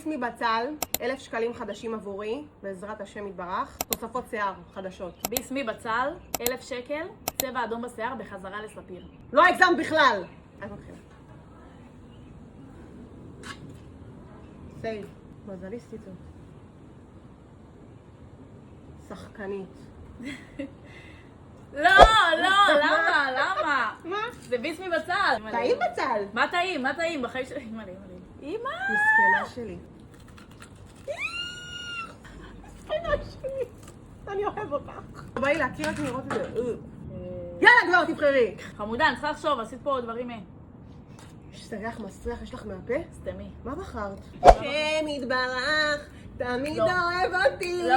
ביסמי בצל, 1,000 שקלים חדשים עבורי, בעזרת השם יתברך. תוספות שיער חדשות. ביסמי בצל, 1,000 שקל, צבע אדום בשיער בחזרה לספיר. לא הגזמת בכלל! אז מתחילה. סייב, מזליסטית זאת. שחקנית. לא, למה? מה? זה ביסמי בצל. טעים בצל! מה טעים? בחיים שלי. אמא. מסכנה שלי. מסכנה שלי. אני אוהב אותך. בואי להכיר רק לראות את זה. יאללה כבר, תבחרי. חמודה, אני צריכה לחשוב, עשית פה דברים יש ריח מסריח, יש לך מהפה? סתמי. מה בחרת? השם יתברך, תמיד לא. אוהב אותי. לא.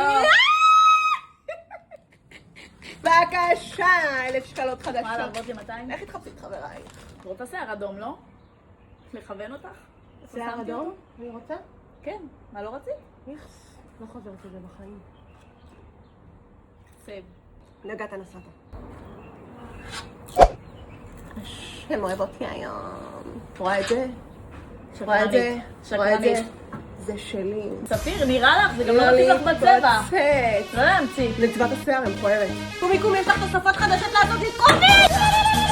בבקשה, 1,000 שקלות מה, חדשות. להרבות לי 200? איך התחפשי את חבריי? את רוצה שיער אדום, לא? לכוון אותך? שיער שמתי אדום? אותו? אני רוצה? כן, מה לא רצית? איכס, לא חוזרת לזה בחיים. סייב. נגעת נסעת. השם אוהב אותי היום. רואה את זה? רואה את זה? רואה את זה? זה שלי. ספיר, נראה לך? זה גם לא מתאים לך בצבע. מתבצעת. לא להמציא. לצבעת השיער, הם מכוערת. קומי, יש לך תוספות חדשות לעשות לי קומי!